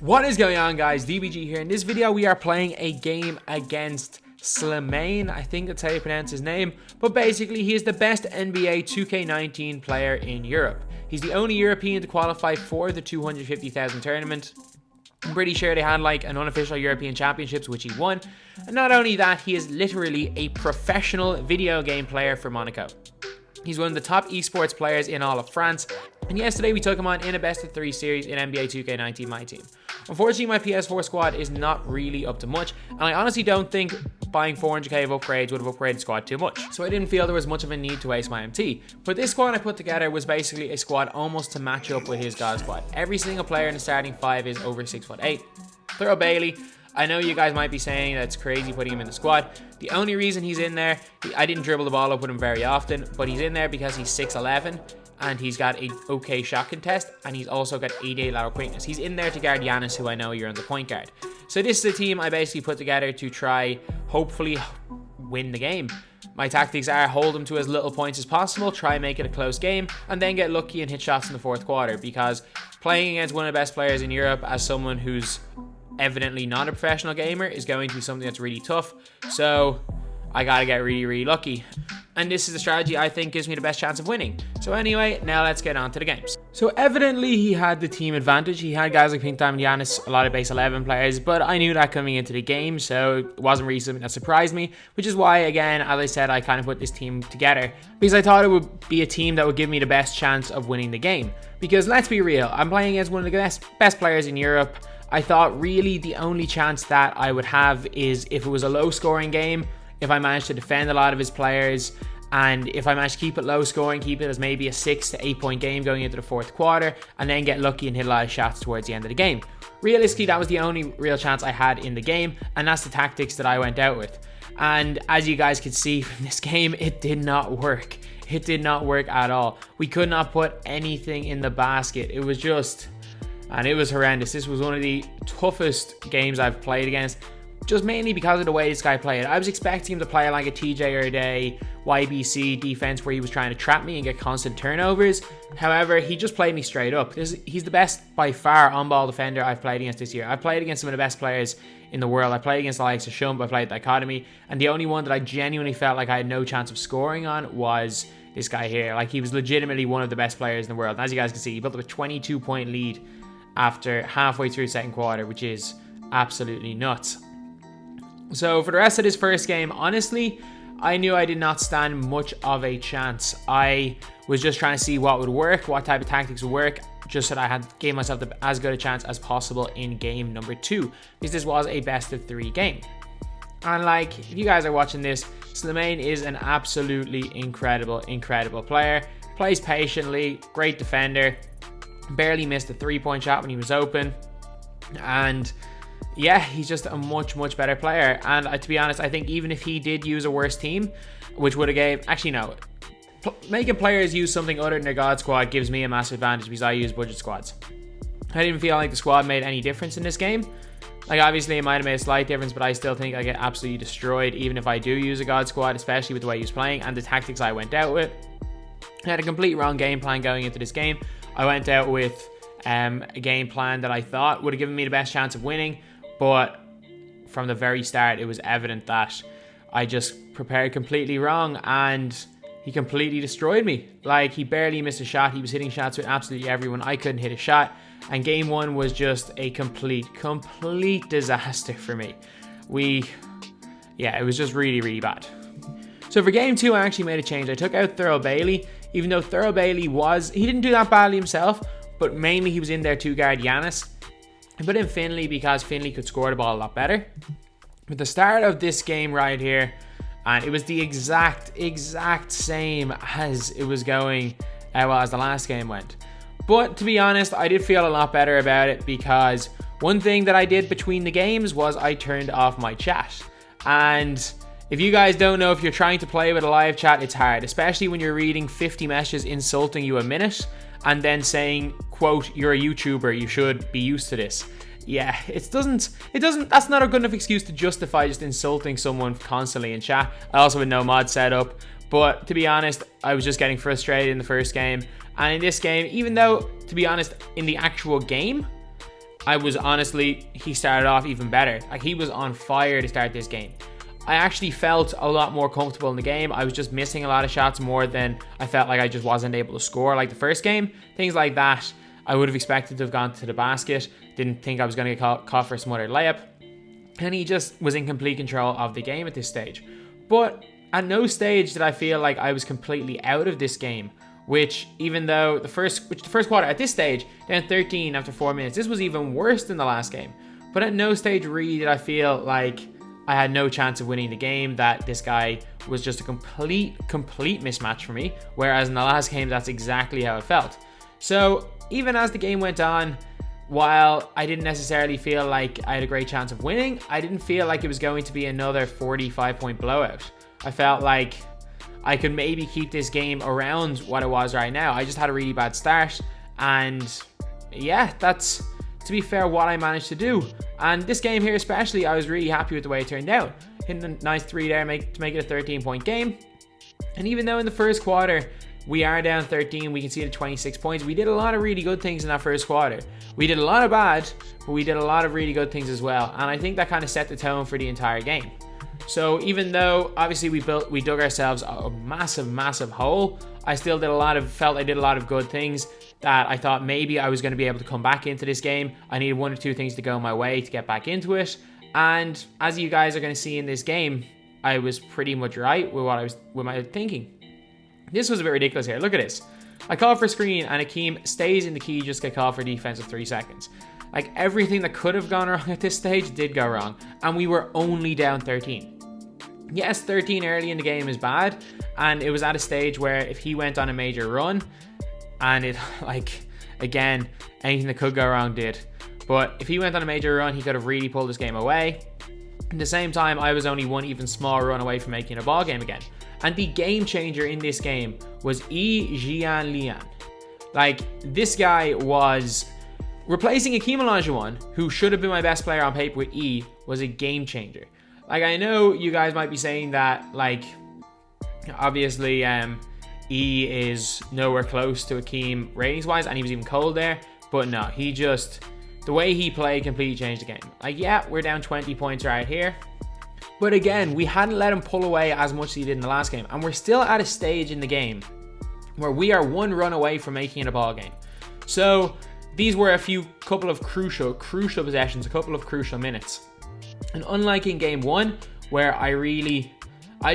What is going on, guys? DBG here. In this video we are playing a game against Slimane, I think that's how you pronounce his name, but basically he is the best NBA 2K19 player in Europe. He's the only European to qualify for the 250,000 tournament. I'm pretty sure they had like an unofficial European Championships, which he won. And not only that, he is literally a professional video game player for Monaco. He's one of the top esports players in all of France. And yesterday we took him on in a best of 3 series in NBA 2K19 MyTeam. Unfortunately, my PS4 squad is not really up to much, and I honestly don't think buying 400k of upgrades would have upgraded squad too much. So I didn't feel there was much of a need to waste my MT. But this squad I put together was basically a squad almost to match up with his God squad. Every single player in the starting 5 is over 6'8". Thorough Bailey, I know you guys might be saying that's crazy putting him in the squad. The only reason he's in there, I didn't dribble the ball up with him very often, but he's in there because he's 6'11", and he's got a okay shot contest, and he's also got 88 lateral quickness. He's in there to guard Giannis, who I know you're on the point guard. So this is a team I basically put together to try, hopefully, win the game. My tactics are hold him to as little points as possible, try and make it a close game, and then get lucky and hit shots in the fourth quarter, because playing against one of the best players in Europe as someone who's evidently not a professional gamer is going to be something that's really tough. So I gotta get really lucky. And this is the strategy I think gives me the best chance of winning. So anyway, now let's get on to the games. So evidently he had the team advantage. He had guys like Pink Diamond Giannis, a lot of base 11 players, but I knew that coming into the game, so it wasn't really something that surprised me, which is why, again, as I said, I kind of put this team together because I thought it would be a team that would give me the best chance of winning the game. Because let's be real, I'm playing against one of the best players in Europe. I thought really the only chance that I would have is if it was a low scoring game, if I managed to defend a lot of his players, and if I managed to keep it low scoring, keep it as maybe a 6 to 8 point game going into the fourth quarter, and then get lucky and hit a lot of shots towards the end of the game. Realistically, that was the only real chance I had in the game, and that's the tactics that I went out with. And as you guys could see from this game, it did not work. It did not work at all. We could not put anything in the basket. It was just, and it was horrendous. This was one of the toughest games I've played against, just mainly because of the way this guy played. I was expecting him to play like a TJ or a day YBC defense where he was trying to trap me and get constant turnovers. However, he just played me straight up. He's the best by far on-ball defender I've played against this year. I've played against some of the best players in the world. I played against the likes of Shump, I played Dichotomy, and the only one that I genuinely felt like I had no chance of scoring on was this guy here. Like, he was legitimately one of the best players in the world. And as you guys can see, he built up a 22-point lead after halfway through the second quarter, which is absolutely nuts. So for the rest of this first game, honestly, I knew I did not stand much of a chance. I was just trying to see what would work, what type of tactics would work, just so that I gave myself as good a chance as possible in game number 2, because this was a best of 3 game. And like, if you guys are watching this, Slimane is an absolutely incredible player. Plays patiently, great defender, barely missed a 3-point shot when he was open, and yeah, he's just a much better player. And to be honest, I think even if he did use a worse team, which would have gave, actually no, making players use something other than their God squad gives me a massive advantage because I use budget squads. I didn't feel like the squad made any difference in this game. Like, obviously it might have made a slight difference, but I still think I get absolutely destroyed even if I do use a God squad, especially with the way he was playing and the tactics I went out with. I had a complete wrong game plan going into this game. I went out with a game plan that I thought would have given me the best chance of winning, but from the very start it was evident that I just prepared completely wrong, and he completely destroyed me. Like, he barely missed a shot. He was hitting shots with absolutely everyone. I couldn't hit a shot, and game 1 was just a complete disaster for me. It was just really bad. So for game 2, I actually made a change. I took out Thorough Bailey, even though Thorough Bailey he didn't do that badly himself, but mainly he was in there to guard Giannis. I put in Finley because Finley could score the ball a lot better. At the start of this game right here, and it was the exact same as it was going, as the last game went. But to be honest, I did feel a lot better about it because one thing that I did between the games was I turned off my chat. And if you guys don't know, if you're trying to play with a live chat, it's hard, especially when you're reading 50 messages insulting you a minute and then saying, quote, "You're a YouTuber, you should be used to this." Yeah, that's not a good enough excuse to justify just insulting someone constantly in chat. I also had no mod set up, but to be honest, I was just getting frustrated in the first game. And in this game, even though, to be honest, in the actual game, he started off even better. Like, he was on fire to start this game. I actually felt a lot more comfortable in the game. I was just missing a lot of shots more than I felt like I just wasn't able to score like the first game. Things like that, I would have expected to have gone to the basket. Didn't think I was going to get caught for a smothered layup. And he just was in complete control of the game at this stage. But at no stage did I feel like I was completely out of this game. Which, even though the first quarter at this stage, down 13 after 4 minutes, this was even worse than the last game. But at no stage really did I feel like I had no chance of winning the game, that this guy was just a complete mismatch for me. Whereas in the last game, that's exactly how it felt. So even as the game went on, while I didn't necessarily feel like I had a great chance of winning, I didn't feel like it was going to be another 45-point blowout. I felt like I could maybe keep this game around what it was right now. I just had a really bad start, and yeah, that's, to be fair, what I managed to do. And this game here especially, I was really happy with the way it turned out. Hitting a nice 3 there to make it a 13-point game. And even though in the first quarter we are down 13, we conceded 26 points, we did a lot of really good things in that first quarter. We did a lot of bad, but we did a lot of really good things as well. And I think that kind of set the tone for the entire game. So even though obviously we dug ourselves a massive hole, I still felt I did a lot of good things that I thought maybe I was going to be able to come back into this game. I needed 1 or 2 things to go my way to get back into it. And as you guys are going to see in this game, I was pretty much right with my thinking. This was a bit ridiculous here. Look at this. I called for a screen and Akeem stays in the key, just get called for defense of 3 seconds. Like, everything that could have gone wrong at this stage did go wrong. And we were only down 13. Yes, 13 early in the game is bad. And it was at a stage where if he went on a major run, and it, like, again, anything that could go wrong did. But if he went on a major run, he could have really pulled this game away. At the same time, I was only one even smaller run away from making a ball game again. And the game changer in this game was Jian Lian. Like, this guy was replacing Akeem Olajuwon, who should have been my best player on paper with E, was a game changer. Like, I know you guys might be saying that, like, obviously, E is nowhere close to Akeem ratings-wise, and he was even cold there. But no, the way he played completely changed the game. Like, yeah, we're down 20 points right here. But again, we hadn't let him pull away as much as he did in the last game. And we're still at a stage in the game where we are 1 run away from making it a ball game. So these were a couple of crucial possessions, a couple of crucial minutes. And unlike in game 1, where I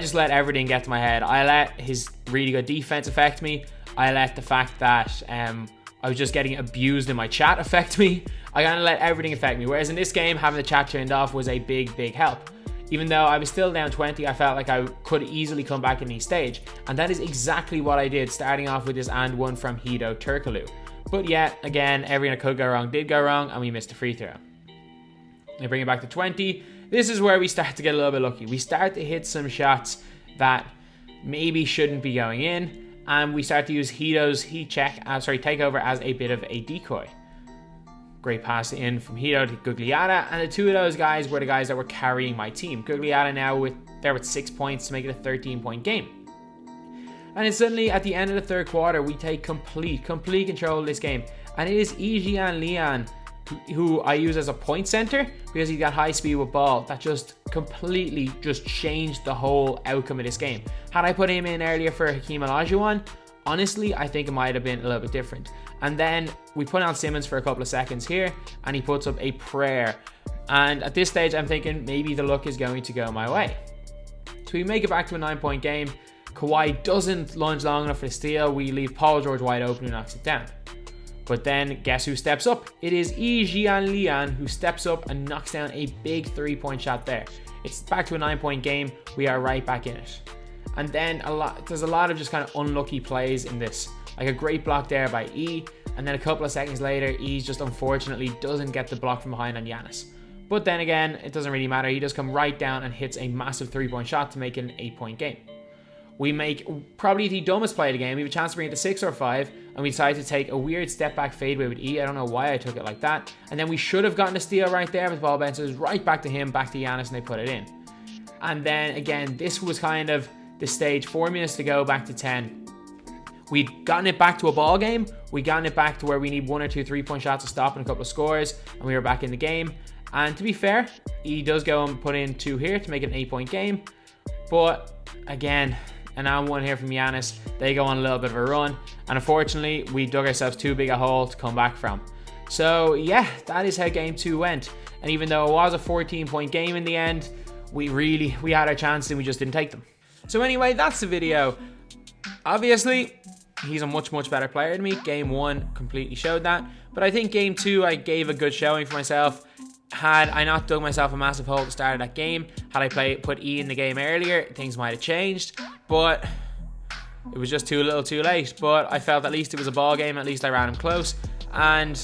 just let everything get to my head. I let his really good defense affect me. I let the fact that I was just getting abused in my chat affect me. I kind of let everything affect me. Whereas in this game, having the chat turned off was a big help. Even though I was still down 20, I felt like I could easily come back in each stage. And that is exactly what I did, starting off with this and one from Hedo Turkoglu. But yet, again, everything that could go wrong did go wrong, and we missed a free throw. I bring it back to 20. This is where we start to get a little bit lucky. We start to hit some shots that maybe shouldn't be going in, and we start to use Hedo's takeover as a bit of a decoy. Great pass in from Hedo to Gugliotta, and the 2 of those guys were the guys that were carrying my team. Gugliotta now with 6 points to make it a 13-point game. And then suddenly at the end of the third quarter, we take complete control of this game, and it is Jian Lian who I use as a point center because he's got high speed with ball that just completely changed the whole outcome of this game. Had I put him in earlier for Hakeem Olajuwon, honestly, I think it might have been a little bit different. And then we put on Simmons for a couple of seconds here, and he puts up a prayer. And at this stage, I'm thinking maybe the luck is going to go my way. So we make it back to a 9-point game. Kawhi doesn't lunge long enough for the steal. We leave Paul George wide open, who knocks it down. But then guess who steps up? It is Jian Lian who steps up and knocks down a big 3-point shot there. It's back to a 9-point game. We are right back in it. And then there's a lot of just kind of unlucky plays in this. Like a great block there by E, and then a couple of seconds later, E just unfortunately doesn't get the block from behind on Giannis. But then again, it doesn't really matter. He just comes right down and hits a massive 3-point shot to make it an 8-point game. We make probably the dumbest play of the game. We have a chance to bring it to 6 or 5, and we decide to take a weird step back fadeaway with E. I don't know why I took it like that. And then we should have gotten a steal right there, but the ball bounces right back to him, back to Giannis, and they put it in. And then again, this was kind of the stage. 4 minutes to go, back to 10. we'd gotten it back to a ball game. We'd gotten it back to where we need 1 or 2 3-point shots to stop and a couple of scores, and we were back in the game. And to be fair, he does go and put in 2 here to make it an 8-point game. But again, and now 1 here from Giannis. They go on a little bit of a run, and unfortunately, we dug ourselves too big a hole to come back from. So yeah, that is how game 2 went. And even though it was a 14-point game in the end, we had our chances and we just didn't take them. So anyway, that's the video. Obviously, he's a much better player than me. Game 1 completely showed that. But I think game 2, I gave a good showing for myself. Had I not dug myself a massive hole at the start of that game, had I put E in the game earlier, things might have changed. But it was just too little too late. But I felt at least it was a ball game. At least I ran him close. And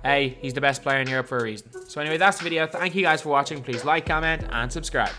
hey, he's the best player in Europe for a reason. So anyway, that's the video. Thank you guys for watching. Please like, comment, and subscribe.